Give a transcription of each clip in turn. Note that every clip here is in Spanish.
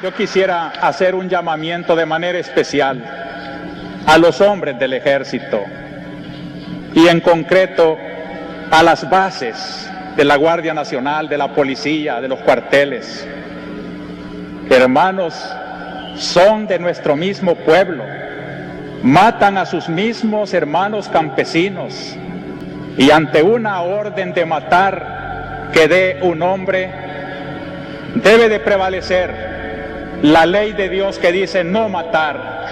Yo quisiera hacer un llamamiento de manera especial a los hombres del ejército y en concreto a las bases de la Guardia Nacional, de la policía, de los cuarteles. Hermanos, son de nuestro mismo pueblo, matan a sus mismos hermanos campesinos y ante una orden de matar que dé un hombre, debe de prevalecer la ley de Dios que dice no matar.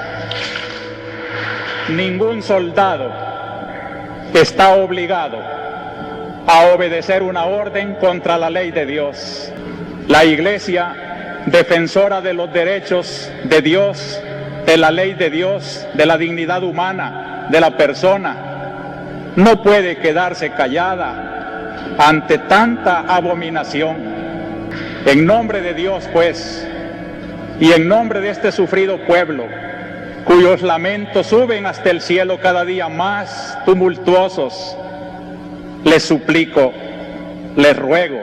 Ningún soldado está obligado a obedecer una orden contra la ley de Dios. La Iglesia, defensora de los derechos de Dios, de la ley de Dios, de la dignidad humana, de la persona, no puede quedarse callada ante tanta abominación. En nombre de Dios, pues, y en nombre de este sufrido pueblo, cuyos lamentos suben hasta el cielo cada día más tumultuosos, les suplico, les ruego,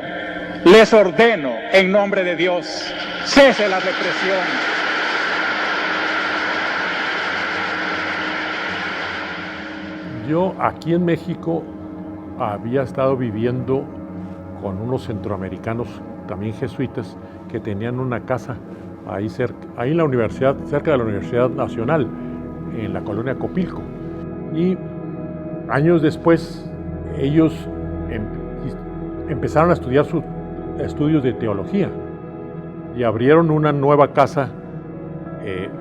les ordeno en nombre de Dios, cese la represión. Yo aquí en México había estado viviendo con unos centroamericanos, también jesuitas, que tenían una casa ahí en la universidad, cerca de la Universidad Nacional, en la colonia Copilco. Y años después, ellos empezaron a estudiar sus estudios de teología y abrieron una nueva casa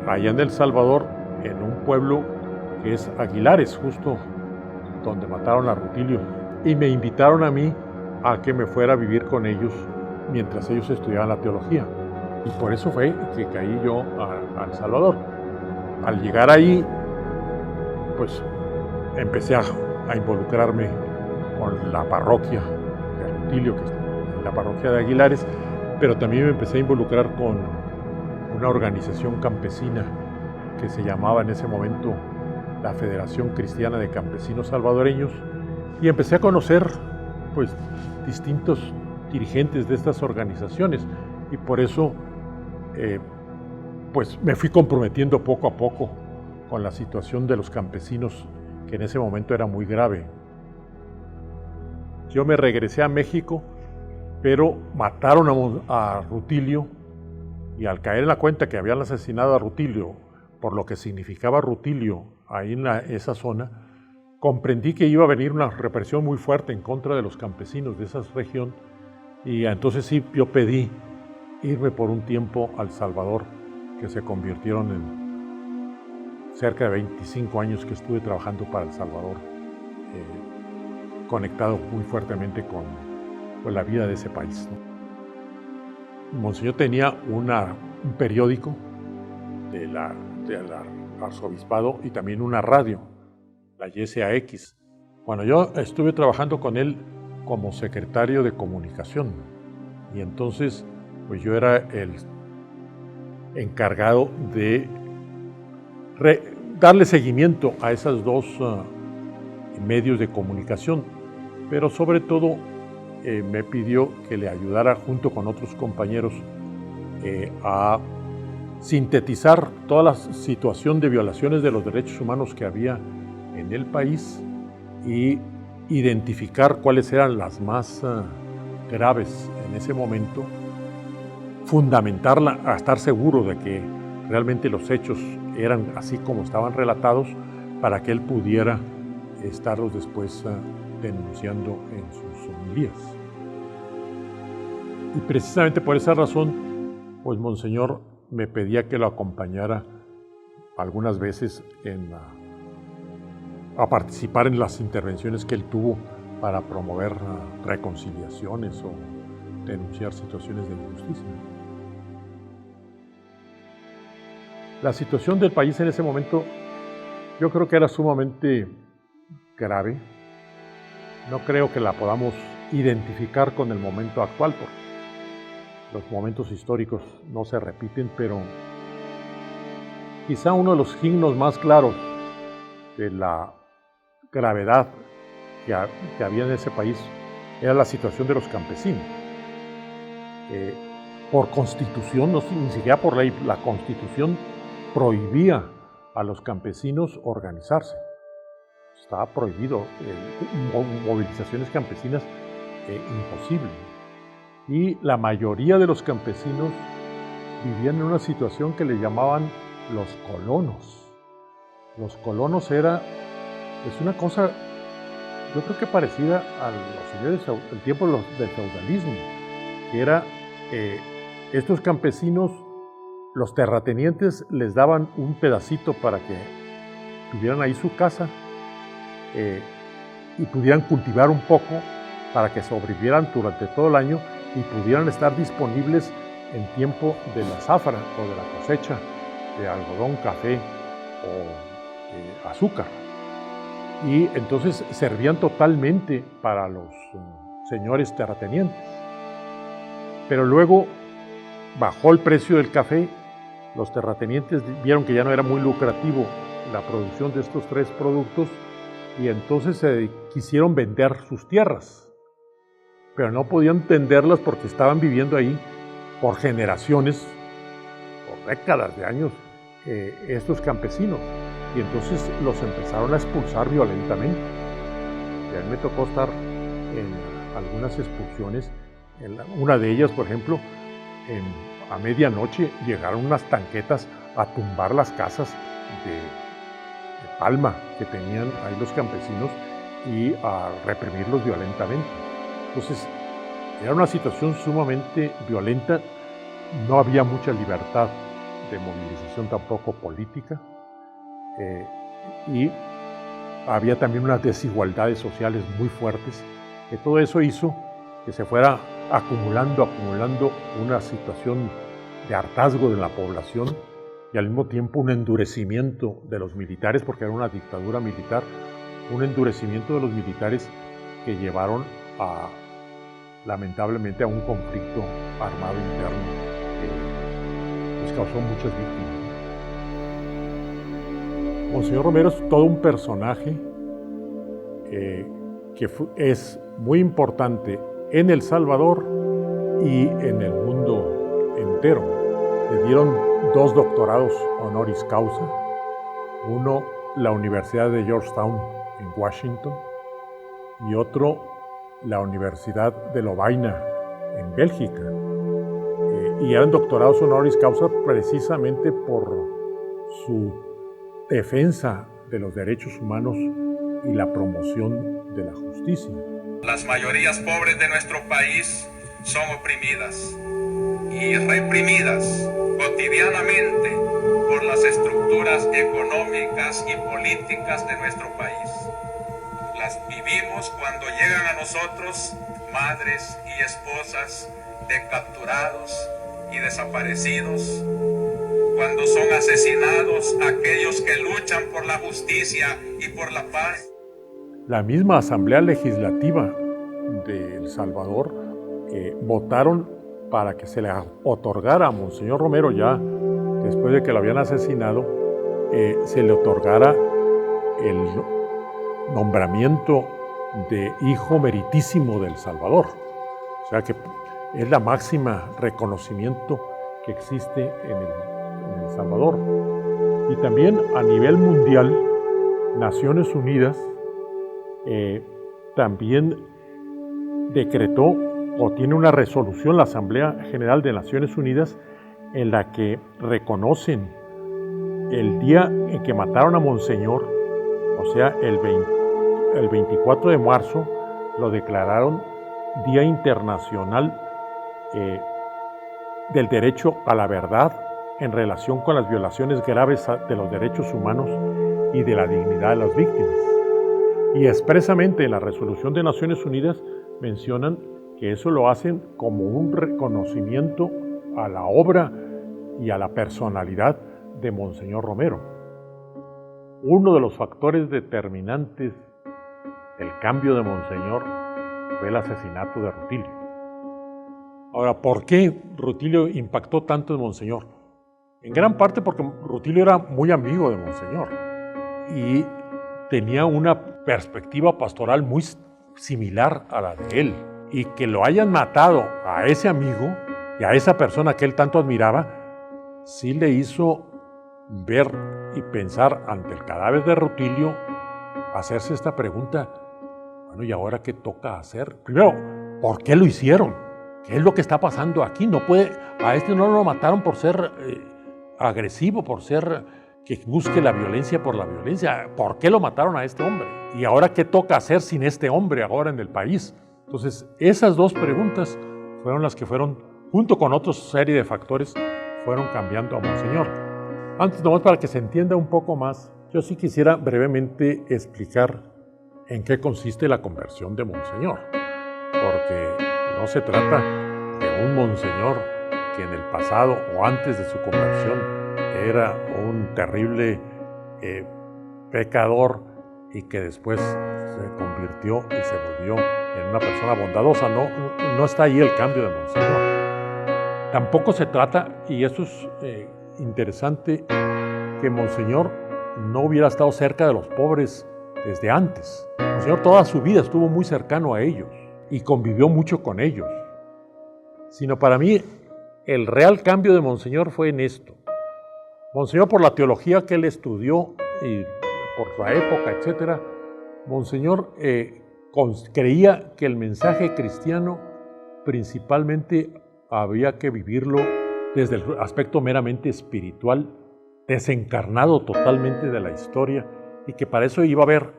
allá en El Salvador, en un pueblo que es Aguilares, justo donde mataron a Rutilio. Y me invitaron a mí a que me fuera a vivir con ellos mientras ellos estudiaban la teología. Y por eso fue que caí yo a El Salvador. Al llegar ahí, pues empecé a involucrarme con la parroquia de Rutilio, que es la parroquia de Aguilares, pero también me empecé a involucrar con una organización campesina que se llamaba en ese momento la Federación Cristiana de Campesinos Salvadoreños, y empecé a conocer pues distintos dirigentes de estas organizaciones, y por eso pues me fui comprometiendo poco a poco con la situación de los campesinos, que en ese momento era muy grave. Yo me regresé a México, pero mataron a Rutilio, y al caer en la cuenta que habían asesinado a Rutilio, por lo que significaba Rutilio ahí en esa zona, comprendí que iba a venir una represión muy fuerte en contra de los campesinos de esa región, y entonces sí, yo pedí irme por un tiempo a El Salvador, que se convirtieron en cerca de 25 años que estuve trabajando para El Salvador, conectado muy fuertemente con la vida de ese país, ¿no? Monseñor tenía un periódico del arzobispado y también una radio, la YSAX. Bueno, yo estuve trabajando con él como secretario de comunicación, y entonces pues yo era el encargado de darle seguimiento a esos dos medios de comunicación, pero sobre todo me pidió que le ayudara junto con otros compañeros a sintetizar toda la situación de violaciones de los derechos humanos que había en el país y identificar cuáles eran las más graves en ese momento, fundamentarla a estar seguro de que realmente los hechos eran así como estaban relatados, para que él pudiera estarlos después denunciando en sus homilías. Y precisamente por esa razón, pues Monseñor me pedía que lo acompañara algunas veces a participar en las intervenciones que él tuvo para promover reconciliaciones o denunciar situaciones de injusticia. La situación del país en ese momento yo creo que era sumamente grave. No creo que la podamos identificar con el momento actual, porque los momentos históricos no se repiten, pero quizá uno de los signos más claros de la gravedad que había en ese país era la situación de los campesinos. por constitución, ni siquiera por ley, la constitución prohibía a los campesinos organizarse. Estaba prohibido, movilizaciones campesinas, imposible. Y la mayoría de los campesinos vivían en una situación que le llamaban los colonos. Los colonos es una cosa, yo creo que parecida a los señores del tiempo del feudalismo, que era estos campesinos, los terratenientes les daban un pedacito para que tuvieran ahí su casa y pudieran cultivar un poco para que sobrevivieran durante todo el año y pudieran estar disponibles en tiempo de la zafra o de la cosecha de algodón, café o azúcar. Y entonces servían totalmente para los señores terratenientes. Pero luego bajó el precio del café, los terratenientes vieron que ya no era muy lucrativo la producción de estos tres productos y entonces quisieron vender sus tierras, pero no podían venderlas porque estaban viviendo ahí por generaciones, por décadas de años, estos campesinos, y entonces los empezaron a expulsar violentamente. Y a mí me tocó estar en algunas expulsiones, una de ellas, por ejemplo, a medianoche llegaron unas tanquetas a tumbar las casas de palma que tenían ahí los campesinos y a reprimirlos violentamente. Entonces, era una situación sumamente violenta, no había mucha libertad de movilización tampoco política, y había también unas desigualdades sociales muy fuertes, que todo eso hizo que se fuera acumulando una situación de hartazgo de la población y al mismo tiempo un endurecimiento de los militares, porque era una dictadura militar, un endurecimiento de los militares que llevaron lamentablemente a un conflicto armado interno que pues causó muchas víctimas. Monseñor Romero es todo un personaje que es muy importante en El Salvador y en el mundo entero. Le dieron 2 doctorados honoris causa, uno la Universidad de Georgetown en Washington y otro la Universidad de Lovaina en Bélgica. Y eran doctorados honoris causa precisamente por su defensa de los derechos humanos y la promoción de la justicia. Las mayorías pobres de nuestro país son oprimidas y reprimidas cotidianamente por las estructuras económicas y políticas de nuestro país. Las vivimos cuando llegan a nosotros madres y esposas de capturados y desaparecidos, cuando son asesinados aquellos que luchan por la justicia y por la paz. La misma Asamblea Legislativa de El Salvador votaron para que se le otorgara a Monseñor Romero, ya después de que lo habían asesinado, se le otorgara el nombramiento de hijo meritísimo de El Salvador. O sea que es la máxima reconocimiento que existe en El Salvador. Y también a nivel mundial, Naciones Unidas también decretó o tiene una resolución la Asamblea General de Naciones Unidas en la que reconocen el día en que mataron a Monseñor, o sea, el 24 de marzo, lo declararon Día Internacional del Derecho a la Verdad en relación con las violaciones graves de los derechos humanos y de la dignidad de las víctimas. Y expresamente en la resolución de Naciones Unidas mencionan que eso lo hacen como un reconocimiento a la obra y a la personalidad de Monseñor Romero. Uno de los factores determinantes del cambio de Monseñor fue el asesinato de Rutilio. Ahora, ¿por qué Rutilio impactó tanto en Monseñor? En gran parte porque Rutilio era muy amigo de Monseñor y tenía una perspectiva pastoral muy similar a la de él. Y que lo hayan matado a ese amigo Y a esa persona que él tanto admiraba, sí le hizo ver y pensar ante el cadáver de Rutilio, hacerse esta pregunta: bueno, ¿y ahora qué toca hacer? Primero, ¿por qué lo hicieron? ¿Qué es lo que está pasando aquí? No puede, a este no lo mataron por ser agresivo, por ser que busque la violencia por la violencia. ¿Por qué lo mataron a este hombre? ¿Y ahora qué toca hacer sin este hombre ahora en el país? Entonces, esas dos preguntas fueron las que fueron, junto con otra serie de factores, fueron cambiando a Monseñor. Antes, nomás para que se entienda un poco más, yo sí quisiera brevemente explicar en qué consiste la conversión de Monseñor, porque no se trata de un Monseñor que en el pasado o antes de su conversión era un terrible pecador y que después se convirtió y se volvió en una persona bondadosa. No está ahí el cambio de Monseñor. Tampoco se trata, y esto es interesante, que Monseñor no hubiera estado cerca de los pobres desde antes. Monseñor toda su vida estuvo muy cercano a ellos y convivió mucho con ellos. Sino para mí, el real cambio de Monseñor fue en esto. Monseñor, por la teología que él estudió y por la época, etc., Monseñor creía que el mensaje cristiano principalmente había que vivirlo desde el aspecto meramente espiritual, desencarnado totalmente de la historia, y que para eso iba a haber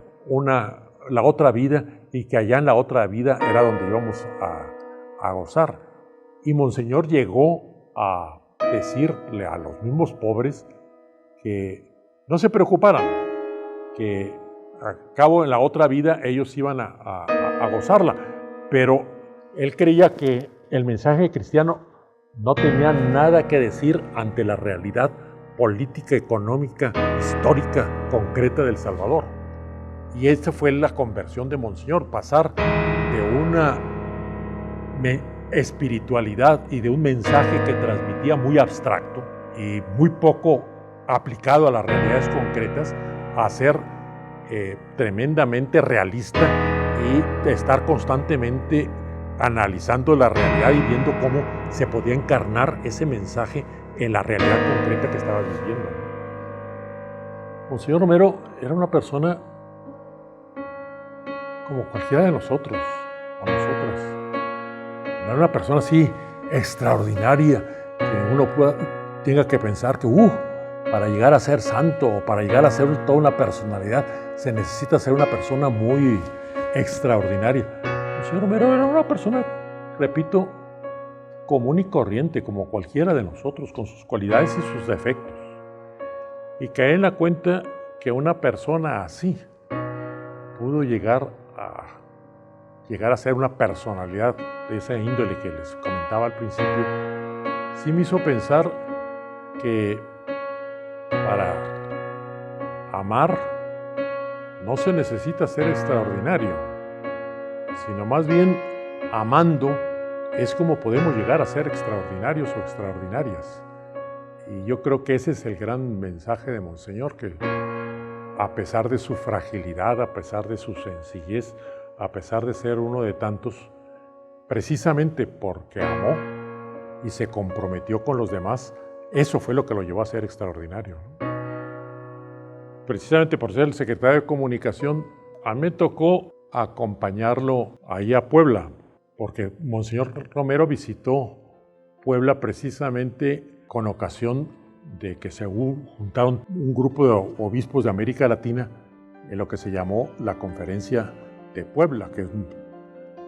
la otra vida, y que allá en la otra vida era donde íbamos a gozar. Y Monseñor llegó a decirle a los mismos pobres que no se preocuparan, que a cabo en la otra vida ellos iban a gozarla, pero él creía que el mensaje cristiano no tenía nada que decir ante la realidad política, económica, histórica, concreta del Salvador. Y esa fue la conversión de Monseñor, pasar de una espiritualidad y de un mensaje que transmitía muy abstracto y muy poco aplicado a las realidades concretas, a ser tremendamente realista y estar constantemente analizando la realidad y viendo cómo se podía encarnar ese mensaje en la realidad concreta que estaba viviendo. Monseñor Romero era una persona como cualquiera de nosotros o nosotras. No era una persona así extraordinaria que uno tenga que pensar que para llegar a ser santo o para llegar a ser toda una personalidad se necesita ser una persona muy extraordinaria. Monseñor Romero era una persona, repito, común y corriente, como cualquiera de nosotros, con sus cualidades y sus defectos. Y cae en la cuenta que una persona así pudo llegar a ser una personalidad de esa índole que les comentaba al principio, sí me hizo pensar que para amar no se necesita ser extraordinario, sino más bien amando es como podemos llegar a ser extraordinarios o extraordinarias. Y yo creo que ese es el gran mensaje de Monseñor, que a pesar de su fragilidad, a pesar de su sencillez, a pesar de ser uno de tantos, precisamente porque amó y se comprometió con los demás, eso fue lo que lo llevó a ser extraordinario. Precisamente por ser el secretario de Comunicación, a mí me tocó acompañarlo ahí a Puebla, porque Monseñor Romero visitó Puebla precisamente con ocasión de que se juntaron un grupo de obispos de América Latina en lo que se llamó la Conferencia de Puebla, que es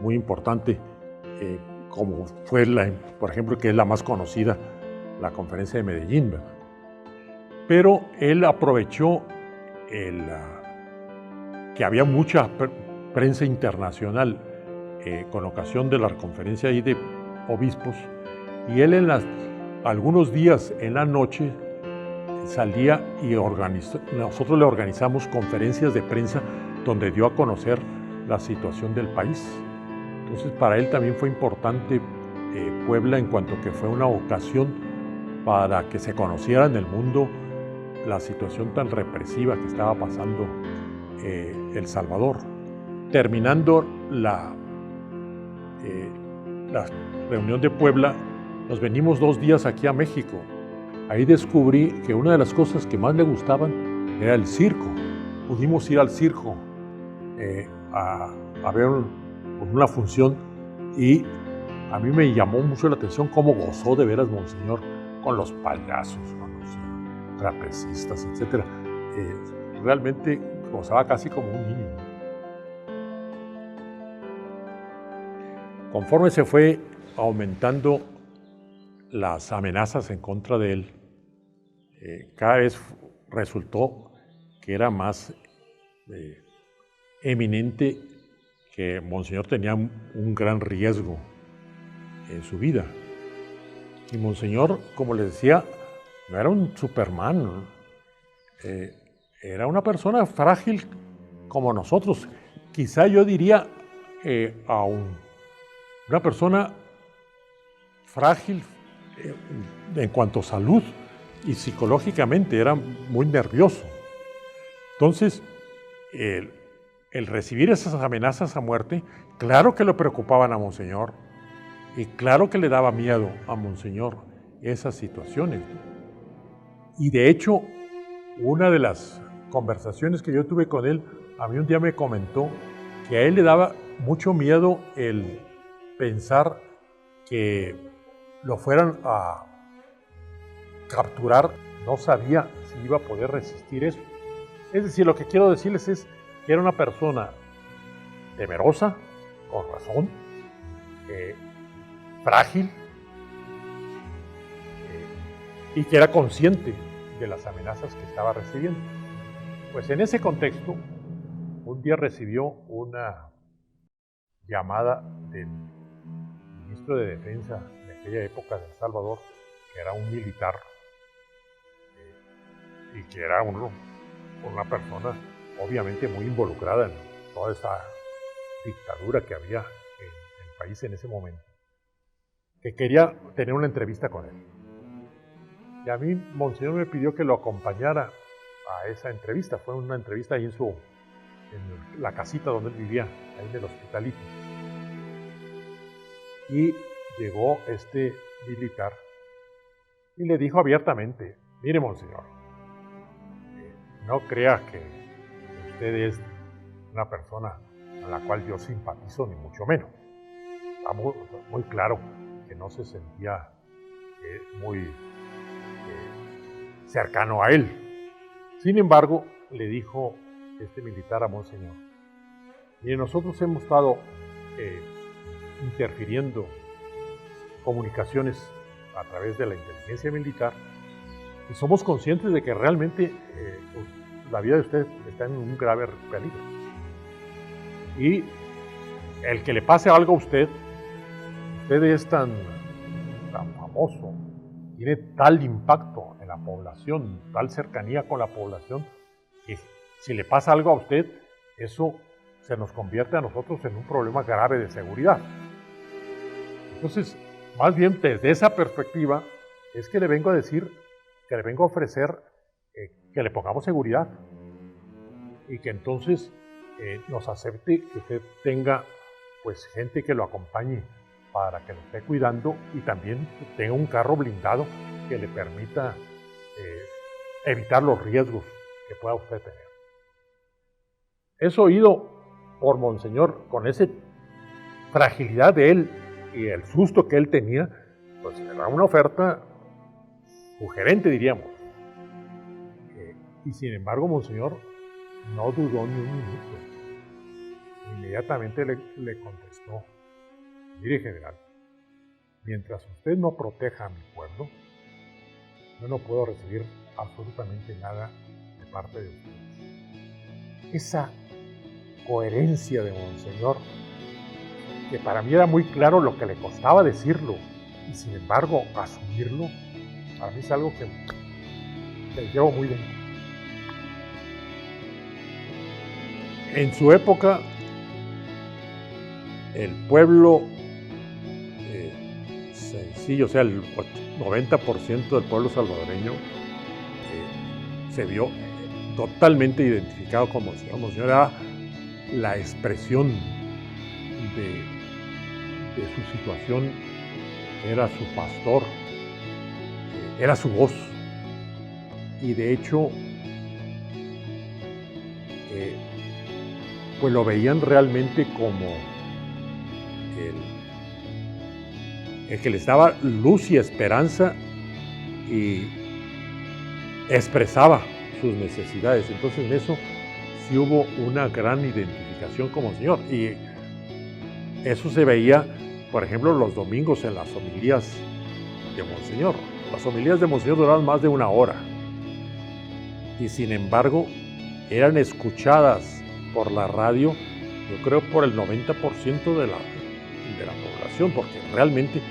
muy importante, como fue, por ejemplo, que es la más conocida, la Conferencia de Medellín, ¿verdad? Pero él aprovechó que había mucha prensa internacional con ocasión de la conferencia ahí de obispos, y él algunos días en la noche salía y nosotros le organizamos conferencias de prensa donde dio a conocer la situación del país. Entonces para él también fue importante Puebla, en cuanto que fue una ocasión para que se conociera en el mundo la situación tan represiva que estaba pasando El Salvador. Terminando la reunión de Puebla, nos venimos 2 días aquí a México. Ahí descubrí que una de las cosas que más le gustaban era el circo. Pudimos ir al circo a ver una función y a mí me llamó mucho la atención cómo gozó de veras Monseñor con los payasos, con los trapecistas, etc. Realmente gozaba casi como un niño. Conforme se fue aumentando las amenazas en contra de él, cada vez resultó que era más eminente que Monseñor tenía un gran riesgo en su vida. Y Monseñor, como les decía, no era un Superman, ¿no? Era una persona frágil como nosotros. Quizá yo diría aún una persona frágil en cuanto a salud y psicológicamente, era muy nervioso. Entonces, el recibir esas amenazas a muerte, claro que le preocupaban a Monseñor y claro que le daba miedo a Monseñor esas situaciones. Y de hecho, una de las conversaciones que yo tuve con él, a mí un día me comentó que a él le daba mucho miedo el pensar que lo fueran a capturar. No sabía si iba a poder resistir eso. Es decir, lo que quiero decirles es que era una persona temerosa, con razón, frágil, y que era consciente de las amenazas que estaba recibiendo. Pues en ese contexto, un día recibió una llamada del ministro de Defensa de aquella época de El Salvador, que era un militar y que era una persona obviamente muy involucrada en toda esa dictadura que había en el país en ese momento, que quería tener una entrevista con él. Y a mí Monseñor me pidió que lo acompañara a esa entrevista. Fue una entrevista ahí en la casita donde él vivía, ahí en el Hospitalito. Y llegó este militar y le dijo abiertamente: mire, Monseñor, no crea que usted es una persona a la cual yo simpatizo, ni mucho menos. Está muy claro que no se sentía muy cercano a él. Sin embargo, le dijo este militar a Monseñor: mire, nosotros hemos estado interfiriendo comunicaciones a través de la inteligencia militar y somos conscientes de que realmente la vida de usted está en un grave peligro. Y el que le pase algo a usted es tan famoso, tiene tal impacto en la población, tal cercanía con la población, que si le pasa algo a usted, eso se nos convierte a nosotros en un problema grave de seguridad. Entonces, más bien desde esa perspectiva es que le vengo a decir, que le vengo a ofrecer que le pongamos seguridad y que entonces nos acepte que usted tenga pues gente que lo acompañe para que lo esté cuidando y también tenga un carro blindado que le permita evitar los riesgos que pueda usted tener. Eso oído por Monseñor, con esa fragilidad de él y el susto que él tenía, pues era una oferta sugerente, diríamos. Y sin embargo, Monseñor no dudó ni un minuto. Inmediatamente le contestó: mire, general, mientras usted no proteja a mi pueblo, yo no puedo recibir absolutamente nada de parte de usted. Esa coherencia de Monseñor, que para mí era muy claro lo que le costaba decirlo, y sin embargo asumirlo, para mí es algo que llevo muy dentro. En su época, el pueblo sencillo, o sea, el 90% del pueblo salvadoreño se vio totalmente identificado con Monseñor. Monseñor era la expresión de su situación era su pastor, era su voz. Y de hecho, pues lo veían realmente como el que les daba luz y esperanza y expresaba sus necesidades. Entonces en eso sí hubo una gran identificación con Monseñor, y eso se veía, por ejemplo, los domingos en las homilías de Monseñor. Las homilías de Monseñor duraban más de una hora y sin embargo eran escuchadas por la radio, yo creo por el 90% de la población, porque realmente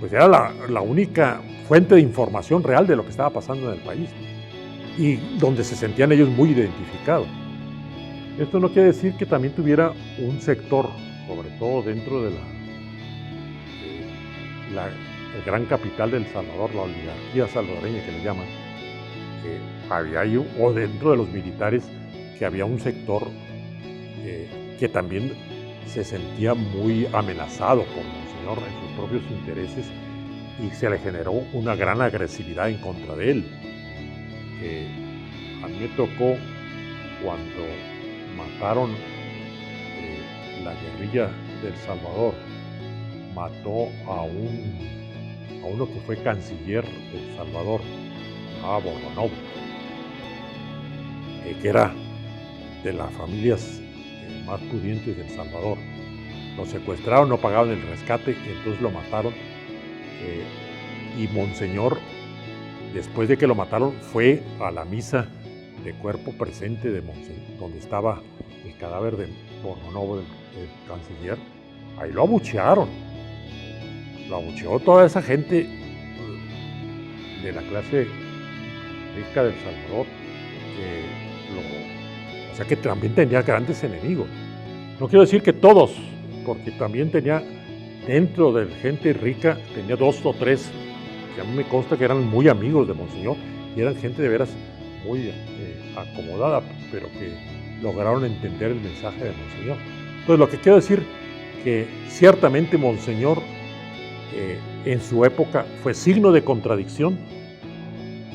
pues era la única fuente de información real de lo que estaba pasando en el país y donde se sentían ellos muy identificados. Esto no quiere decir que también tuviera un sector, sobre todo dentro de el gran capital del Salvador, la oligarquía salvadoreña que le llaman, había ahí, o dentro de los militares, que había un sector que también se sentía muy amenazado por Monseñor en sus propios intereses, y se le generó una gran agresividad en contra de él. A mí me tocó cuando mataron la guerrilla del Salvador, mató a uno que fue canciller del Salvador, a Boronov, que era de las familias más pudientes del Salvador. Lo secuestraron, no pagaban el rescate, entonces lo mataron. Y Monseñor, después de que lo mataron, fue a la misa de cuerpo presente de Monseñor, donde estaba el cadáver de Boronov, el canciller. Ahí lo abuchearon. Lo abucheó toda esa gente de la clase rica del Salvador. O sea que también tenía grandes enemigos. No quiero decir que todos, porque también tenía, dentro de gente rica, tenía 2 o 3, que a mí me consta que eran muy amigos de Monseñor, y eran gente de veras muy acomodada, pero que lograron entender el mensaje de Monseñor. Entonces lo que quiero decir, que ciertamente Monseñor en su época fue signo de contradicción,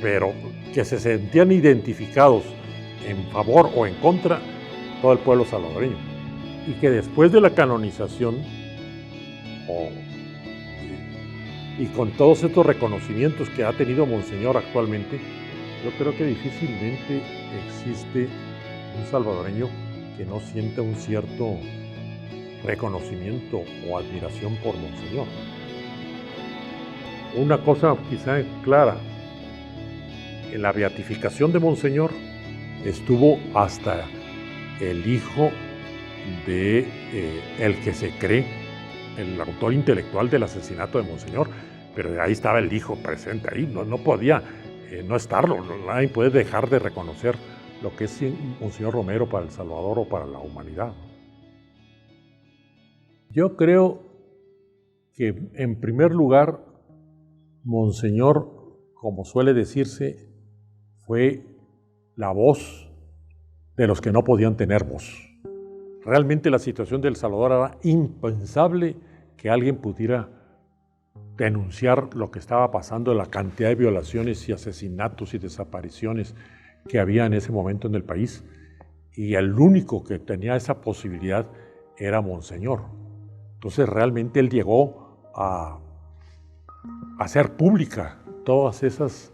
pero que se sentían identificados en favor o en contra todo el pueblo salvadoreño, y que después de la canonización y con todos estos reconocimientos que ha tenido Monseñor actualmente, yo creo que difícilmente existe un salvadoreño que no sienta un cierto reconocimiento o admiración por Monseñor. Una cosa quizá clara, en la beatificación de Monseñor estuvo hasta el hijo de el que se cree el autor intelectual del asesinato de Monseñor, pero ahí estaba el hijo presente, ahí no podía no estarlo, nadie puede dejar de reconocer lo que es Monseñor Romero para El Salvador o para la humanidad. Yo creo que en primer lugar Monseñor, como suele decirse, fue la voz de los que no podían tener voz. Realmente la situación de El Salvador era impensable que alguien pudiera denunciar lo que estaba pasando, la cantidad de violaciones y asesinatos y desapariciones que había en ese momento en el país, y el único que tenía esa posibilidad era Monseñor. Entonces realmente él llegó a hacer pública todas esas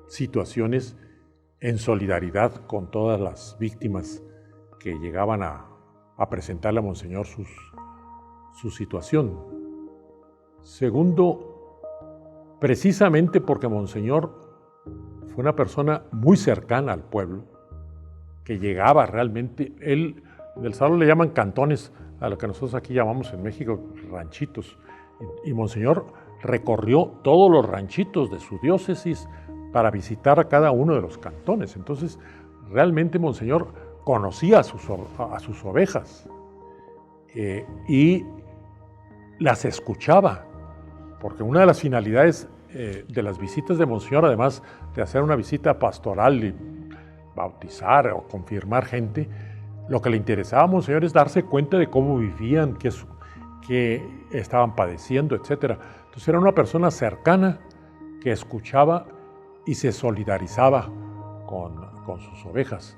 situaciones en solidaridad con todas las víctimas que llegaban a presentarle a Monseñor su situación. Segundo, precisamente porque Monseñor fue una persona muy cercana al pueblo, que llegaba realmente, él, en El Salvador le llaman cantones, a lo que nosotros aquí llamamos en México ranchitos, y Monseñor recorrió todos los ranchitos de su diócesis para visitar a cada uno de los cantones. Entonces, realmente Monseñor conocía a sus ovejas y las escuchaba, porque una de las finalidades de las visitas de Monseñor, además de hacer una visita pastoral y bautizar o confirmar gente, lo que le interesaba a Monseñor es darse cuenta de cómo vivían, que estaban padeciendo, etc. Entonces era una persona cercana que escuchaba y se solidarizaba con sus ovejas.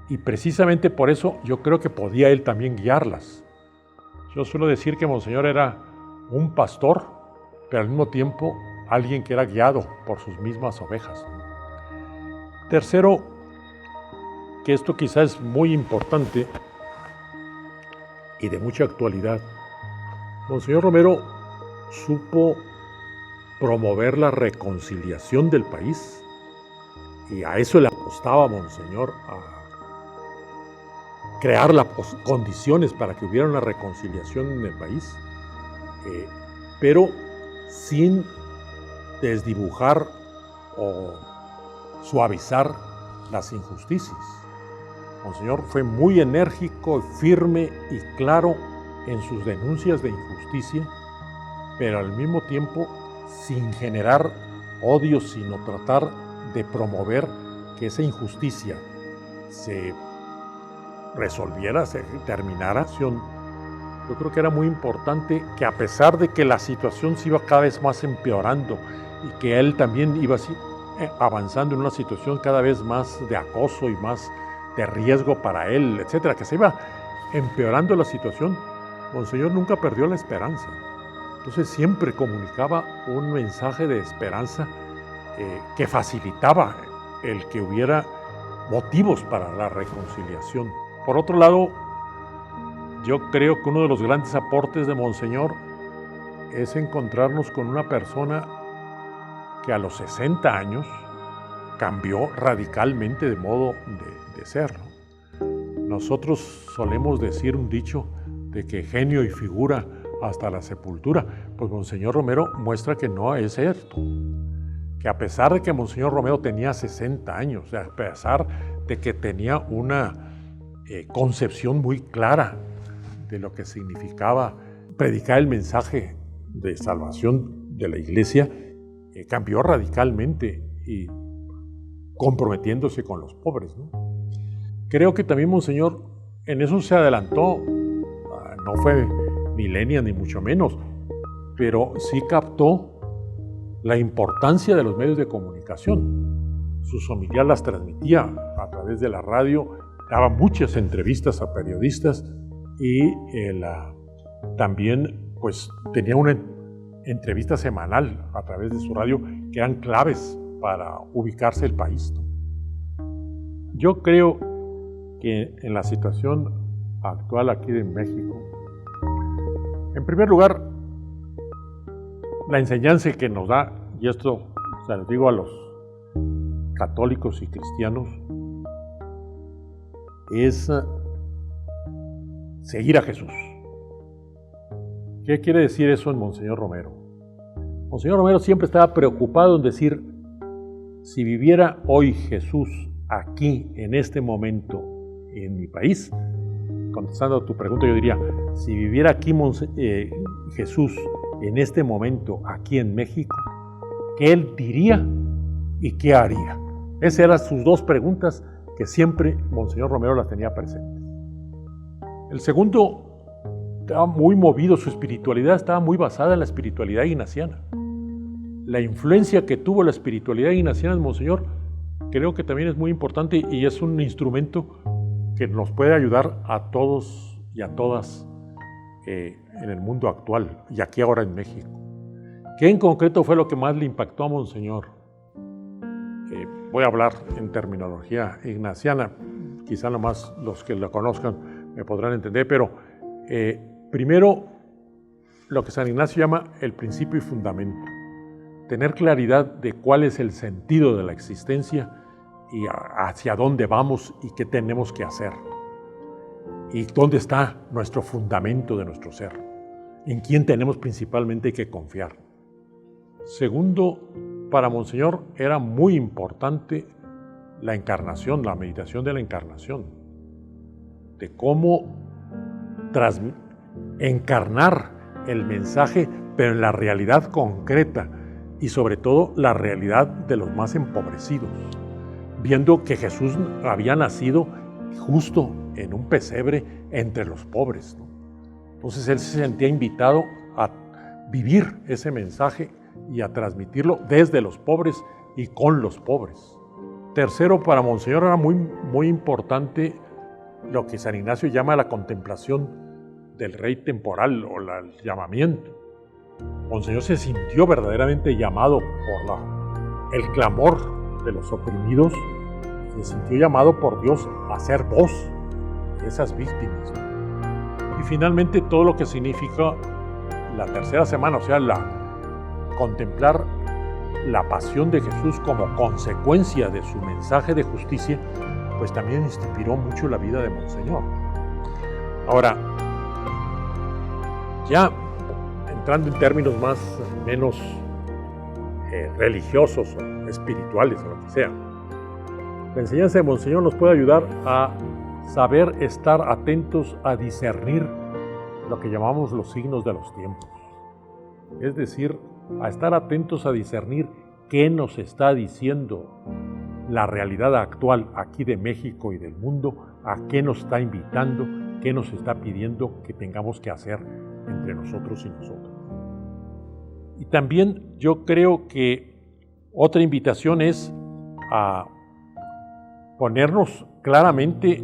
Y precisamente por eso yo creo que podía él también guiarlas. Yo suelo decir que Monseñor era un pastor, pero al mismo tiempo alguien que era guiado por sus mismas ovejas. Tercero, que esto quizás es muy importante y de mucha actualidad, Monseñor Romero supo promover la reconciliación del país, y a eso le apostaba Monseñor, a crear las condiciones para que hubiera una reconciliación en el país, pero sin desdibujar o suavizar las injusticias. Monseñor fue muy enérgico, firme y claro en sus denuncias de injusticia, pero al mismo tiempo sin generar odio, sino tratar de promover que esa injusticia se resolviera, se terminara. Yo creo que era muy importante que, a pesar de que la situación se iba cada vez más empeorando y que él también iba así, avanzando en una situación cada vez más de acoso y más de riesgo para él, etcétera, que se iba empeorando la situación, Monseñor nunca perdió la esperanza. Entonces siempre comunicaba un mensaje de esperanza que facilitaba el que hubiera motivos para la reconciliación. Por otro lado, yo creo que uno de los grandes aportes de Monseñor es encontrarnos con una persona que a los 60 años cambió radicalmente de modo de ser, ¿no? Nosotros solemos decir un dicho de que genio y figura hasta la sepultura. Pues Monseñor Romero muestra que no es cierto. Que a pesar de que Monseñor Romero tenía 60 años, a pesar de que tenía una concepción muy clara de lo que significaba predicar el mensaje de salvación de la Iglesia, cambió radicalmente y comprometiéndose con los pobres, ¿no? Creo que también Monseñor en eso se adelantó. No fue millennial ni mucho menos, pero sí captó la importancia de los medios de comunicación. Sus homilías las transmitía a través de la radio, daba muchas entrevistas a periodistas y también pues tenía una entrevista semanal a través de su radio que eran claves para ubicarse el país, ¿no? Yo creo que en la situación actual aquí en México, en primer lugar, la enseñanza que nos da, y esto se lo digo a los católicos y cristianos, es seguir a Jesús. ¿Qué quiere decir eso en Monseñor Romero? Monseñor Romero siempre estaba preocupado en decir, si viviera hoy Jesús aquí, en este momento, en mi país, contestando a tu pregunta, yo diría, si viviera aquí Jesús en este momento, aquí en México, ¿qué él diría y qué haría? Esas eran sus dos preguntas que siempre Monseñor Romero las tenía presentes. El segundo, estaba muy movido, su espiritualidad estaba muy basada en la espiritualidad ignaciana. La influencia que tuvo la espiritualidad ignaciana en Monseñor creo que también es muy importante y es un instrumento que nos puede ayudar a todos y a todas en el mundo actual y aquí ahora en México. ¿Qué en concreto fue lo que más le impactó a Monseñor? Voy a hablar en terminología ignaciana, quizá nomás los que lo conozcan me podrán entender, pero primero lo que San Ignacio llama el principio y fundamento. Tener claridad de cuál es el sentido de la existencia y hacia dónde vamos y qué tenemos que hacer. Y dónde está nuestro fundamento de nuestro ser. En quién tenemos principalmente que confiar. Segundo, para Monseñor era muy importante la encarnación, la meditación de la encarnación. De cómo encarnar el mensaje, pero en la realidad concreta y sobre todo la realidad de los más empobrecidos. Viendo que Jesús había nacido justo en un pesebre entre los pobres, ¿no? Entonces él se sentía invitado a vivir ese mensaje y a transmitirlo desde los pobres y con los pobres. Tercero, para Monseñor era muy importante lo que San Ignacio llama la contemplación del rey temporal o el llamamiento. Monseñor se sintió verdaderamente llamado por el clamor de los oprimidos, se sintió llamado por Dios a ser voz de esas víctimas. Y finalmente todo lo que significa la tercera semana, o sea, contemplar la pasión de Jesús como consecuencia de su mensaje de justicia, pues también inspiró mucho la vida de Monseñor. Ahora, ya entrando en términos menos religiosos o espirituales o lo que sea, la enseñanza de Monseñor nos puede ayudar a saber estar atentos a discernir lo que llamamos los signos de los tiempos. Es decir, a estar atentos a discernir qué nos está diciendo la realidad actual aquí de México y del mundo, a qué nos está invitando, qué nos está pidiendo que tengamos que hacer entre nosotros y nosotros. Y también yo creo que otra invitación es a ponernos claramente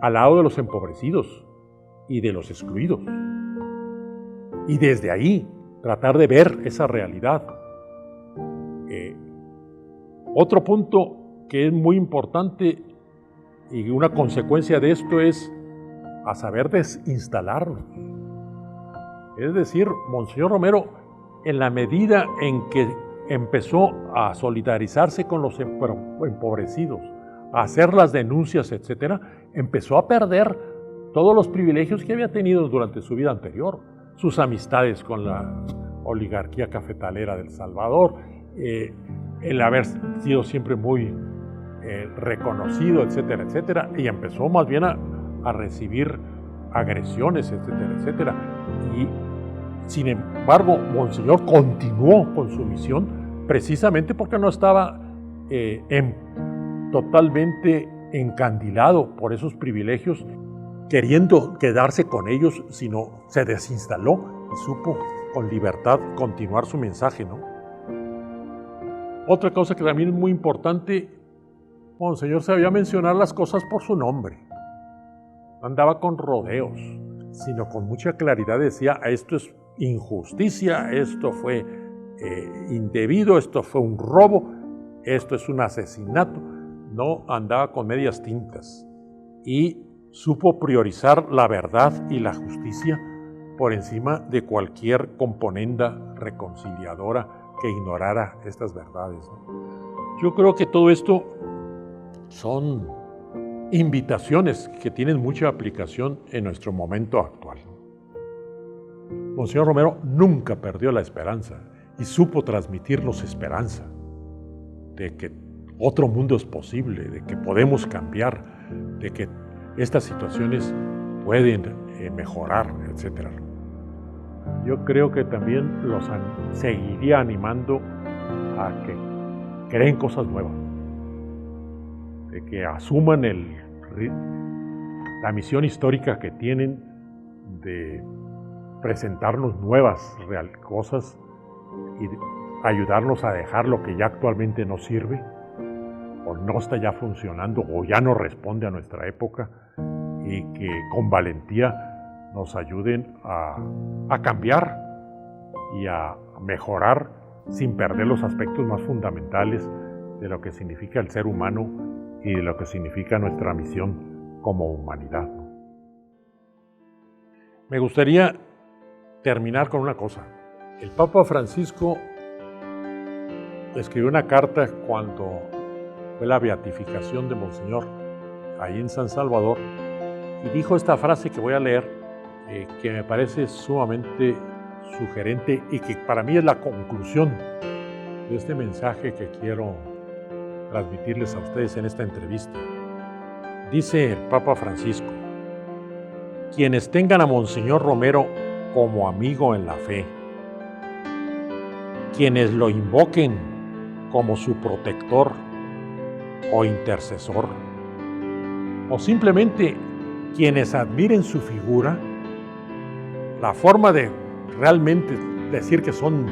al lado de los empobrecidos y de los excluidos. Y desde ahí tratar de ver esa realidad. Otro punto que es muy importante y una consecuencia de esto es a saber desinstalarnos. Es decir, Monseñor Romero, en la medida en que empezó a solidarizarse con los empobrecidos, a hacer las denuncias, etc., empezó a perder todos los privilegios que había tenido durante su vida anterior, sus amistades con la oligarquía cafetalera del Salvador, el haber sido siempre muy reconocido, etcétera, etcétera, y empezó más bien a recibir agresiones, etcétera, etcétera. Y sin embargo, Monseñor continuó con su misión precisamente porque no estaba totalmente encandilado por esos privilegios, queriendo quedarse con ellos, sino se desinstaló y supo con libertad continuar su mensaje, ¿no? Otra cosa que también es muy importante, Monseñor sabía mencionar las cosas por su nombre. No andaba con rodeos, sino con mucha claridad decía, esto es injusticia, esto fue indebido, esto fue un robo, esto es un asesinato. No andaba con medias tintas y supo priorizar la verdad y la justicia por encima de cualquier componenda reconciliadora que ignorara estas verdades, ¿no? Yo creo que todo esto son invitaciones que tienen mucha aplicación en nuestro momento actual. Monseñor Romero nunca perdió la esperanza y supo transmitirnos esperanza de que otro mundo es posible, de que podemos cambiar, de que estas situaciones pueden mejorar, etc. Yo creo que también los seguiría animando a que creen cosas nuevas, de que asuman la misión histórica que tienen de presentarnos nuevas cosas y ayudarnos a dejar lo que ya actualmente no sirve o no está ya funcionando o ya no responde a nuestra época, y que con valentía nos ayuden a cambiar y a mejorar sin perder los aspectos más fundamentales de lo que significa el ser humano y de lo que significa nuestra misión como humanidad. Me gustaría terminar con una cosa. El Papa Francisco escribió una carta cuando fue la beatificación de Monseñor ahí en San Salvador y dijo esta frase que voy a leer, que me parece sumamente sugerente y que para mí es la conclusión de este mensaje que quiero transmitirles a ustedes en esta entrevista. Dice el Papa Francisco: quienes tengan a Monseñor Romero como amigo en la fe, quienes lo invoquen como su protector o intercesor, o simplemente quienes admiren su figura, La forma de realmente decir que son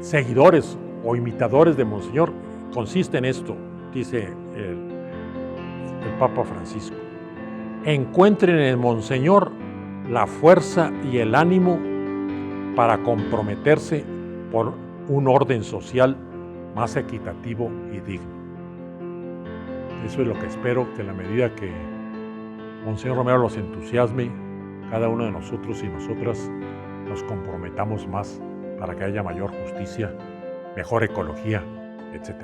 seguidores o imitadores de Monseñor consiste en esto, dice el Papa Francisco. Encuentren en Monseñor la fuerza y el ánimo para comprometerse por un orden social más equitativo y digno. Eso es lo que espero, que en la medida que Monseñor Romero los entusiasme, cada uno de nosotros y nosotras nos comprometamos más para que haya mayor justicia, mejor ecología, etc.